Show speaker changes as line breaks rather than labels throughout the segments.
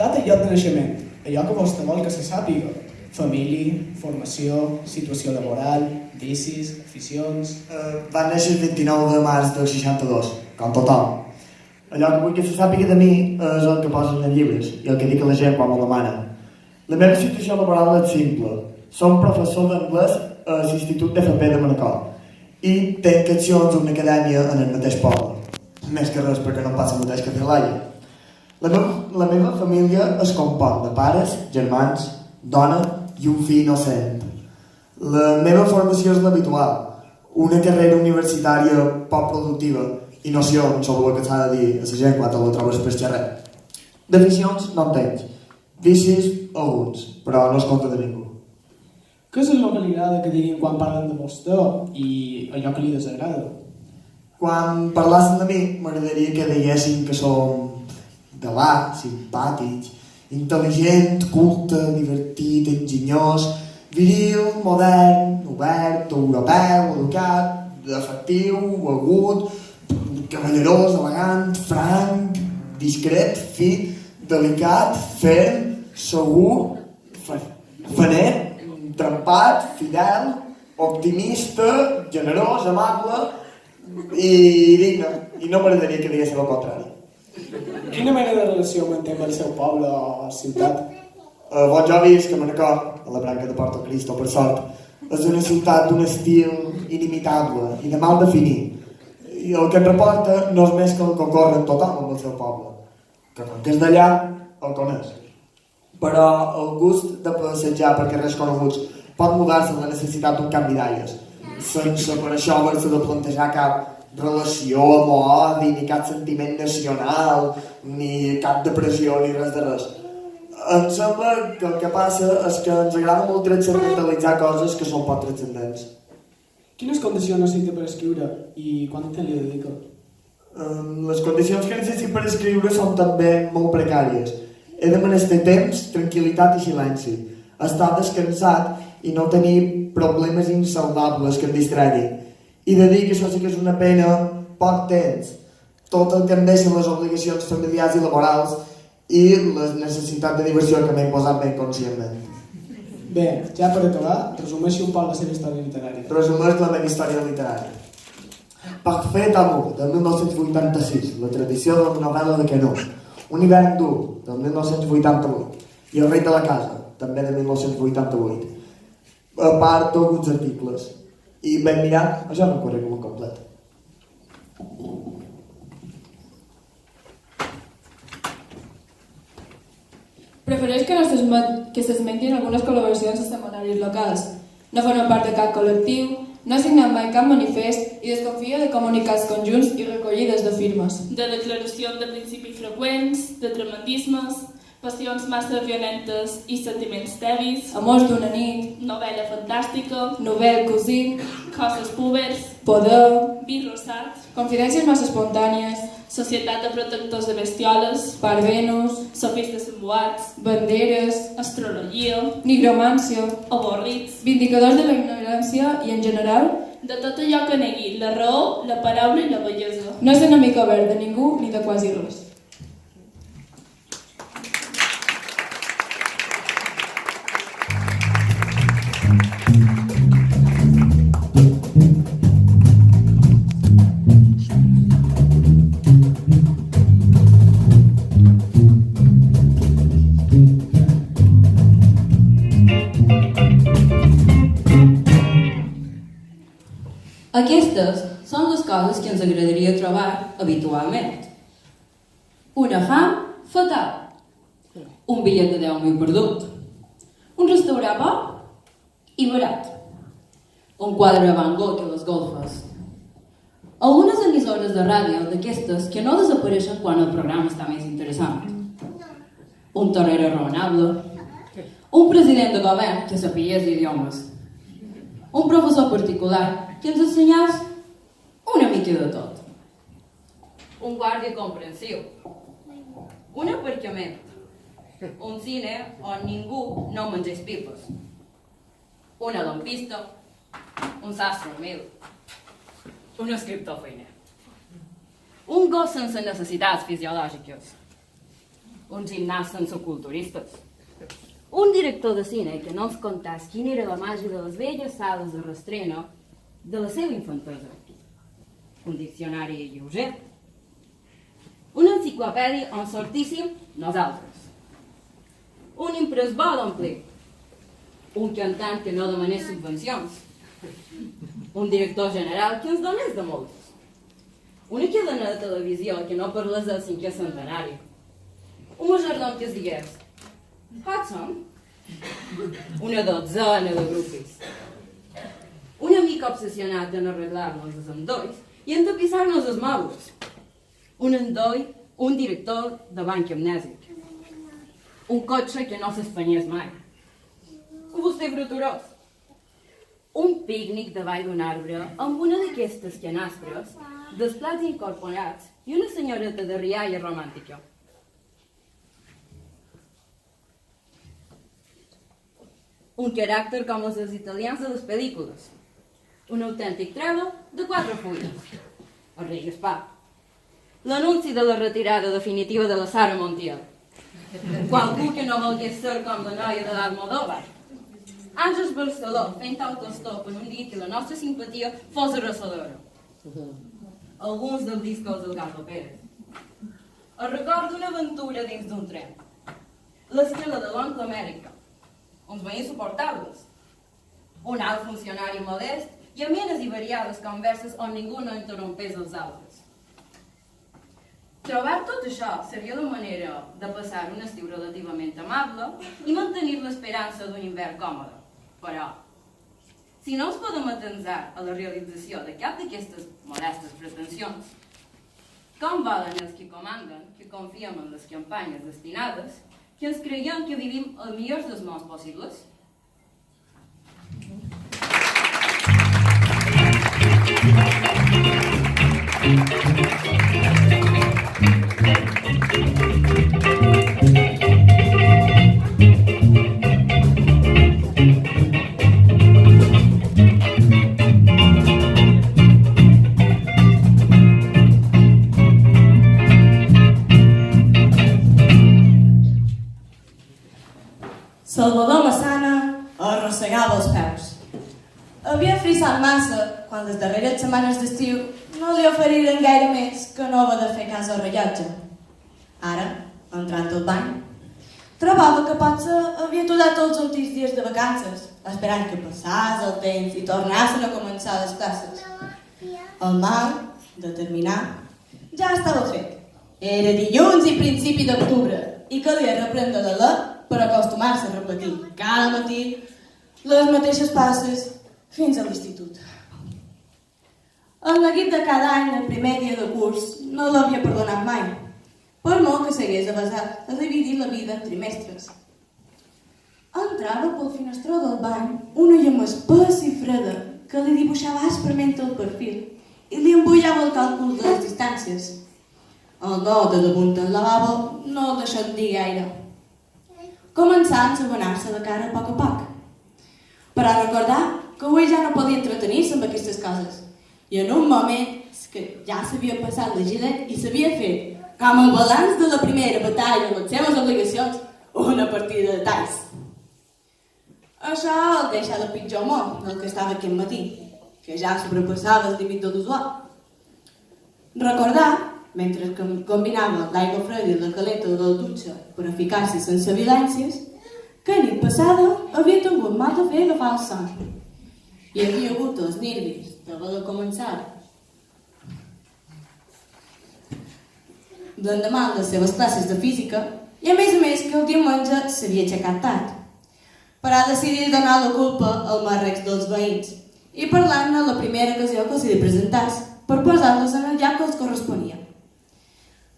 Data i lloc de naixement, allò que vostè vol que se sàpiga. Família, formació, situació laboral, vicis, aficions...
Va néixer el 29 de març del 62, com tothom. Allò que vull que se sàpiga de mi és el que posen en llibres i el que dic a la gent quan m'ho demana. La meva situació laboral és simple. Som professor d'anglès a l'Institut d'FP de Manacor i tenc accions a una acadèmia en el mateix poble. Més que res perquè no em passa el mateix que fer l'aia. La meva família es compon de pares, germans, dona i un fill innocent. La meva formació és l'habitual, una carrera universitària poc productiva i nocions sobre el que s'ha de dir a la gent quan te la trobes per xerrar. D'aficions no en tens, vicis alguns, però no es compta de ningú.
Què és el que li agrada que diguin quan parlen de vostè i allò que li desagrada?
Quan parlassin de mi, m'agradaria que diguessin que som galà, simpàtics, intel·ligent, culte, divertit, enginyós, viril, modern, obert, europeu, educat, efectiu, agut, cavallerós, elegant, franc, discret, fi, delicat, ferm, segur, faner, trempat, fidel, optimista, generós, amable i digne. I no m'agradaria que diguéssim el contrari.
Quina mena de relació manté amb el seu poble o ciutat?
Bon, jo visc a Manacor, a la branca de Porto Cristo, per sort. És una ciutat d'un estil inimitable i de mal definir. I el que em reporta no és més que el que ocorre en tothom amb el seu poble. Que com que és d'allà, el coneix. Però el gust de passejar per carrers coneguts pot mudar-se amb la necessitat d'un canvi d'aires, sense per això haver-se de plantejar cap relació amb odi, ni cap sentiment nacional, ni cap depressió, ni res de res. Em sembla que el que passa és que ens agrada molt transcendentalitzar coses que són poc transcendents.
Quines condicions necessita per escriure i quant temps li dedica?
Les condicions que necessito per escriure són també molt precàries. He de menester temps, tranquil·litat i silenci. Estar descansat i no tenir problemes insalvables que em distreguin. I de dir que això sí que és una pena, poc temps. Tot el que em deixen les obligacions familiars i laborals i les necessitats de diversió que m'he imposat ben conscientment.
Bé, ja per acabar, resumeixi un poc la seva història literària.
Resumeix la meva història literària. Parfait Amour, del 1986, la tradició de la novel·la de Canut. Un hivern dur, del 1988. I El rei de la casa, també de 1988. A part d'alguns articles. I ben mirat, això és un currículum complet.
Prefereix que s'esmentin algunes col·laboracions a setmanaris locals. No forma part de cap col·lectiu, no ha signat mai cap manifest i desconfia de comunicats conjunts i recollides de firmes.
De declaracions de principis freqüents, de tremendismes, passions massa violentes i sentiments tebis,
amors d'una nit,
novel·la fantàstica,
novel cosí,
coses púbers,
poder,
vi rosat,
confidències massa espontànies,
societat de protectors de bestioles,
parvenos,
sofistes emboats,
banderes,
astrologia,
nigromància,
avorrits,
vindicadors de la ignorància i, en general,
de tot allò que negui la raó, la paraula i la bellesa.
No és enemic obert de ningú ni de quasi res.
Aquestes són les coses que ens agradaria trobar habitualment. Una fam fatal, un bitllet de 10.000 perdut, un restaurant bo i barat, un quadre de Van Gogh a les golfes, algunes emissores de ràdio d'aquestes que no desapareixen quan el programa està més interessant, un torero raonable, un president de govern que sapies idiomes, un professor particular que ens ensenyàs una mica de tot, un guàrdia comprensiu, un aparcament, un cine on ningú no mengés pipes, una lampista, un sastre humil, un escriptor feiner, un gos sense necessitats fisiològiques, un gimnàs sense culturistes, un director de cine que no ens contàs quina era la màgia de les velles sales de restrena de la seva infantesa, un diccionari lleuger, una enciclopèdia on sortíssim nosaltres, un imprès bo d'omplir, un cantant que no demanés subvencions, un director general que ens donés de moltes, una cadena de televisió que no parlés del 5è centenari, un majordom que es digués Hudson, una dotzena de grupis, un amic obsessionat en arreglar-nos els endolls i en tapissar-nos els mobles, un endoll, un director de banc amnèsic, un cotxe que no s'espanyés mai, un vostè fruturós, un pícnic davall d'un arbre amb una d'aquestes canastres, dels plats incorporats i una senyoreta de rialla romàntica. Un caràcter com els dels italians de les pel·lícules, un autèntic trèvol de 4 fulles, el rei Gaspar, l'anunci de la retirada definitiva de la Sara Montiel, qualcú que no volgués ser com la noia de l'Almodóvar, Àngels Barceló fent autostop en un dia que la nostra simpatia fos arrassadora, alguns dels discos del Gato Pérez, el record d'una aventura dins d'un tren, l'estrela de l'oncle Amèrica, uns veïns suportables, un alt funcionari modest i amenes i variades converses on ningú no interrompés els altres. Trobar tot això seria la manera de passar un estiu relativament amable i mantenir l'esperança d'un hivern còmode. Però, si no ens podem atensar a la realització de cap d'aquestes modestes pretensions, com volen els que comanden, que confiem en les campanyes destinades, que ens creiem que vivim el millor dels mons possibles?
Salvador Massana arrossegava els peus. Havia frissat massa quan les darreres setmanes d'estiu no li oferiren gaire més que no haver de fer cas al rellotge. Ara, entrant al bany, trobava que potser havia aturat tots els últims dies de vacances, esperant que passés el temps i tornassen a començar les classes. El mal, de terminar, ja estava fet. Era dilluns i principi d'octubre i calia reprendre l'alè per acostumar-se a repetir cada matí les mateixes passes fins a l'institut. El neguit de cada any, el primer dia de curs, no l'havia perdonat mai, per molt que s'hagués avasat a dividir la vida en trimestres. Entrava pel finestró del bany una llum espessa i freda que li dibuixava asprement el perfil i li embullava el càlcul de les distàncies. El no de damunt del lavabo no el deixà dir gaire. Començà a ensabonar-se la cara a poc, però recordar que avui ja no podia entretenir-se amb aquestes coses. I en un moment que ja s'havia passat la gilet i s'havia fet, com el balanç de la primera batalla amb les seves obligacions, una partida de talls. Això el deixà de pitjor humor del que estava aquest matí, que ja sobrepassava el límit de l'usual. Recordar, mentre que combinava l'aigua freda i la calenta de la dutxa per a ficar-se sense violències, que nit passada havia tingut mal de fer agafar el son. Hi havia hagut els nervis d'haver de començar l'endemà de les seves classes de física i a més que el diumenge s'havia aixecat tard. Però ha decidit donar la culpa al màrrecs dels veïns i parlar-ne la primera ocasió que els hi presentàs per posar-los en el lloc que els corresponia.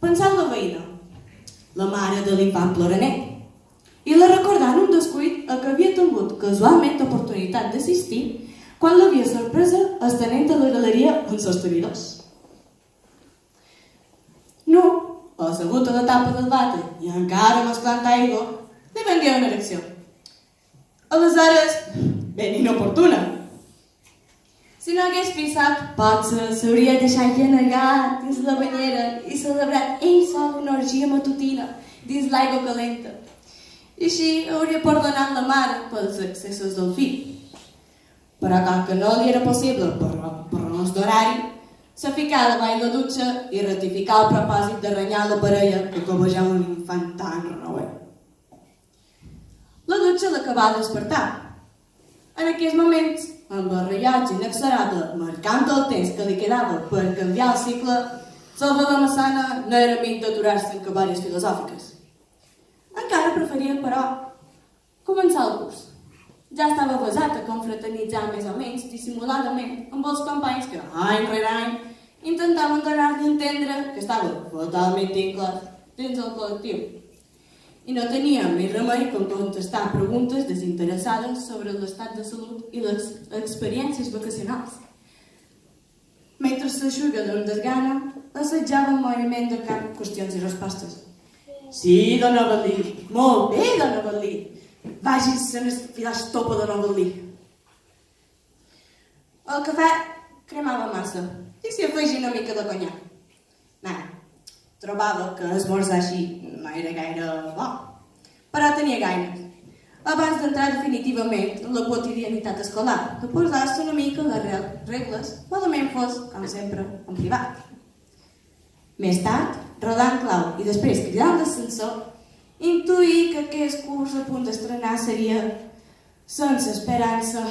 Pensant la veïna, la mare de l'infant ploraner, i la recordà en un descuit a què havia tingut casualment oportunitat d'assistir quan l'havia sorpresa estenent a la galeria amb sostenidors. No, assegut a la tapa del vàter i encara mesclant aigua, li vendia una erecció. Aleshores, ben inoportuna. Si no hagués fixat, potser s'hauria deixat genegar dins la banyera i celebrat ell sol una orgia matutina dins l'aigua calenta. I així hauria perdonat la mare pels excessos del fill. Però com que no li era possible per raons d'horari, se ficava davall la dutxa i ratificava el propòsit de renyar la parella que cobejava un infant tan renouer. La dutxa l'acabava de despertar. En aquells moments, amb el rellotge inexorable marcant el temps que li quedava per canviar el cicle, Salvador Massana no era amic d'aturar-se en cabàries filosòfiques. Encara preferia, però, començar el curs. Ja estava avesat a confraternitzar més o menys dissimuladament amb els companys que, any rere any, intentaven donar-li a entendre que estava totalment inclòs dins el col·lectiu. I no tenia més remei que contestar preguntes desinteressades sobre l'estat de salut i les experiències vacacionals. Mentre s'aixuga d'un desgana, assetjava el moviment de camp qüestions i respostes. Sí, dona Avel·lí, molt bé, dona Avel·lí. Vagi-se'n a filar estopa de Avel·lí. El cafè cremava massa i s'hi afegia una mica de conyac. Trobava que esmorzar així no era gaire bo, però tenia gaires. Abans d'entrar definitivament en la quotidianitat escolar, de posar-se una mica les regles, malament fos, com sempre, en privat. Més tard, rodant clau i després cridant l'ascensor, intuí que aquest curs a punt d'estrenar seria, sense esperança,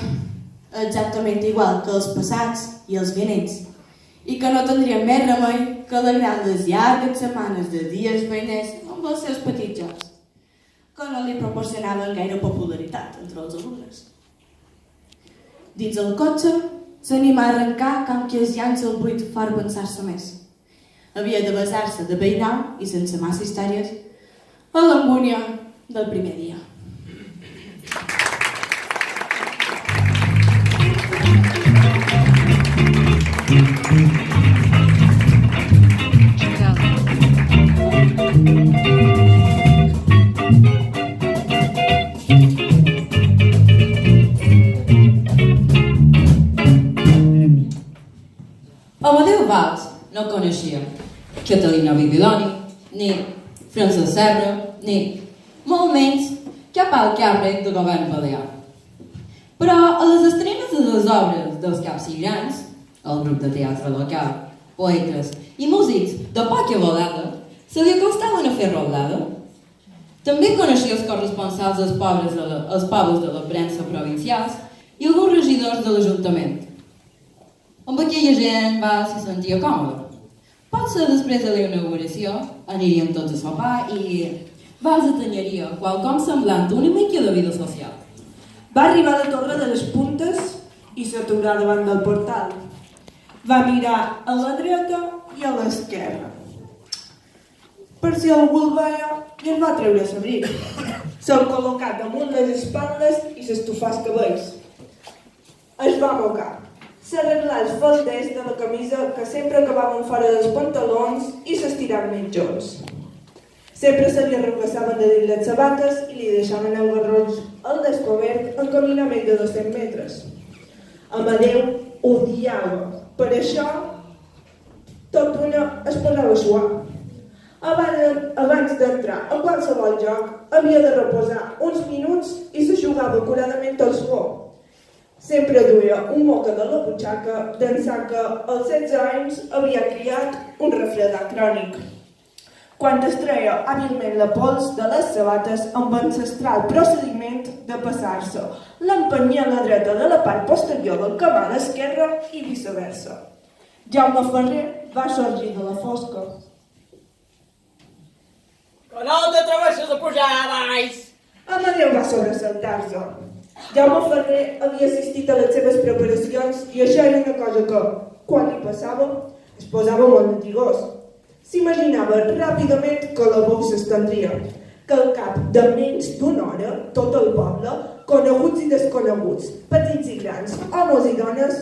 exactament igual que els passats i els vinents, i que no tindria més remei que alegrar les llargues setmanes de dies feiners amb els seus petits jocs, que no li proporcionaven gaire popularitat entre els alumnes. Dins el cotxe, s'animà a arrencar com qui es llança al buit for avançar-se més. Havia de basar-se de peinau i sense massa històries a l'angúnia del primer dia.
Amadeu Valls no coneixia Catalina Bibiloni, ni Francesc Serra, ni, molt menys, cap alt càrrec de govern balear. Però a les estrenes de les obres dels caps i grans, el grup de teatre local, poetes i músics de poca volada, se li acostaven a fer roblada. També coneixia els corresponsals dels pobles de la premsa provincials i alguns regidors de l'Ajuntament. Amb aquella gent va s'hi sentia còmode. Potser després de la inauguració anirien tots a sopar i Valls atenyaria qualcom semblant una mica de vida social.
Va arribar a la Torre de les Puntes i s'aturà davant del portal. Va mirar a la dreta i a l'esquerra. Per si algú el veia, i es va treure l'abric. Se'l col·locat damunt les espatlles i s'estufà els cabells. Es va abocar. S'arreglà els falders de la camisa que sempre acabaven fora dels pantalons i s'estiraven mitjons. Sempre se li arregaçaven de dins les sabates i li deixaven el garrotx al descobert en caminament de 200 metres. Amadeu odiava. Per això, tot una es posava a suar. Abans d'entrar a qualsevol joc, havia de reposar uns minuts i s'aixugava acuradament el suor. Sempre duia un moca de la butxaca d'ençà que als 16 anys havia criat un refredar crònic. Quan es treia hàbilment la pols de les sabates amb ancestral procediment de passar-se, l'empenyia a la dreta de la part posterior del cabal esquerre i viceversa. Jaume Ferrer va sorgir de la fosca.
Que no t'atreveixes a pujar a baix!
Amadeu va sobresaltar-se. Jaume Ferrer havia assistit a les seves preparacions i això era una cosa que, quan li passava, es posava molt netigós. S'imaginava ràpidament que la veu s'estendria, que al cap de menys d'una hora, tot el poble, coneguts i desconeguts, petits i grans, homes i dones,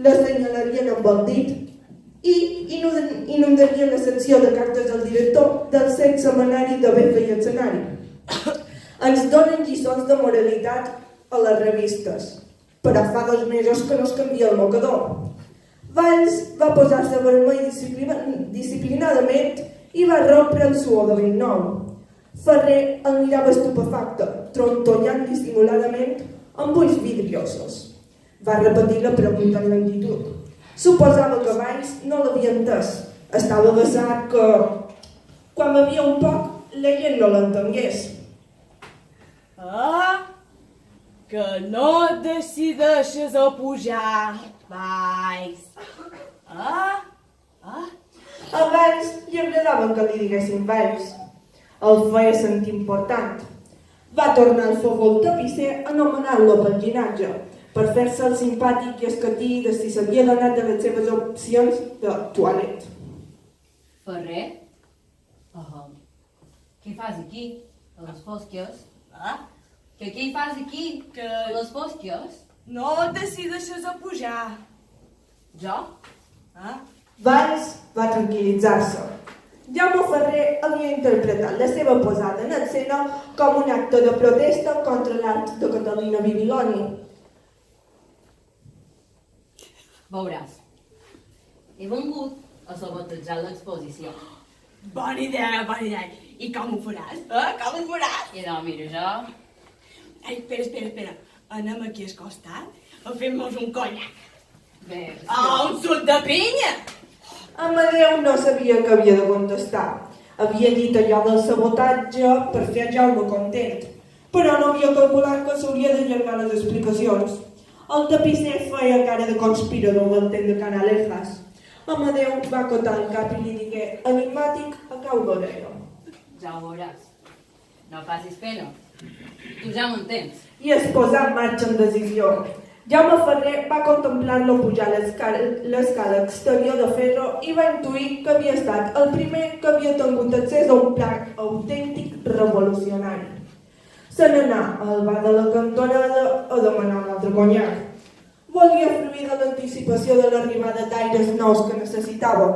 l'assenyalarien amb el dit i inundarien la secció de cartes del director del cent setmanari de Befa i Escenari. Ens donen lliçons de moralitat a les revistes, però fa 2 mesos que no es canvia el mocador. Valls va posar-se vermell disciplinadament i va rompre el suor de vell nou. Ferrer el mirava estupefacte, trontollant dissimuladament amb ulls vidriosos. Va repetir la pregunta amb lentitud. Suposava que Valls no l'havia entès. Estava besat que, quan bevia un poc, la gent no l'entengués.
Que no et decideixes a pujar, Valls.
A Valls li agradava que li diguessin Valls. El feia sentir important. Va tornar al fogó el tapisser anomenant-lo pel llinatge, per fer-se el simpàtic i escatí de si s'havia donat de les seves opcions de toilet.
Ferrer? Què fas aquí, a les fosques? Que què hi fas aquí, a les fosques?
No et decideixes a pujar.
Jo?
Valls va tranquil·litzar-se. Jaume Ferrer havia interpretat la seva posada en escena com un acte de protesta contra l'art de Catalina Bibiloni.
Veuràs. He vengut a sabotejar l'exposició.
Bona idea. I com ho faràs? Com ho faràs?
I no, mira, jo...
Ai, espera. Anem aquí al costat a fer-nos un conyac.
Bé,
Un suc de pinya!
Amadeu no sabia què havia de contestar. Havia dit allò del sabotatge per fer a Jaume content, però no havia calculat que s'hauria d'allargar les explicacions. El tapisser feia cara de conspirador del temps de Canalejas. Amadeu va acotar el cap i li digué, enigmàtic, a cau d'orella.
ja ho veuràs. No facis pena. Tu ja m'entens.
I es posà en marxa amb decisió. Jaume Ferrer va contemplar-lo pujar l'escala exterior de ferro i va intuir que havia estat el primer que havia tingut accés a un pla autèntic revolucionari. Se n'anà al bar de la cantonada a demanar un altre conyac. Volia fruir de l'anticipació de l'arribada d'aires nous que necessitava.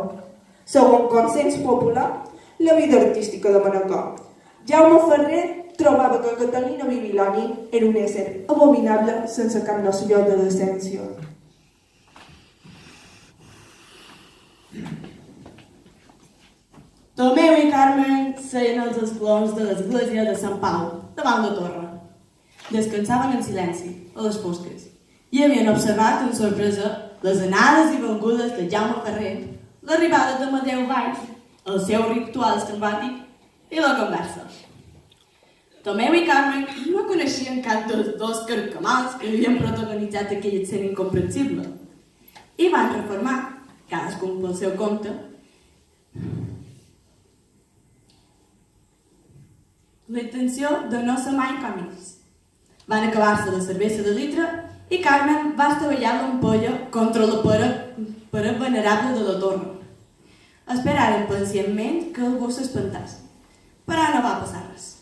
Segons consens popular, la vida artística de Manacor. Jaume Ferrer trobava que Catalina Bibiloni era un ésser abominable sense cap noció de decència.
Tomeu i Carmen seien als esclons de l'església de Sant Pau, davant la torre. Descansaven en silenci, a les fosques, i havien observat amb sorpresa les anades i vengudes de Jaume Ferrer, l'arribada d'Amadeu Valls, el seu ritual estrambàtic i la conversa. Tomeu i Carmen no coneixien cap dels dos carcamals que havien protagonitzat aquella escena incomprensible i van reformar, cadascun pel seu compte, la intenció de no ser mai còmics. Van acabar-se la cervesa de litre i Carmen va estavellar l'ampolla contra la paret venerable de la torre. Esperaren pacientment que algú s'espantàs, però no va passar res.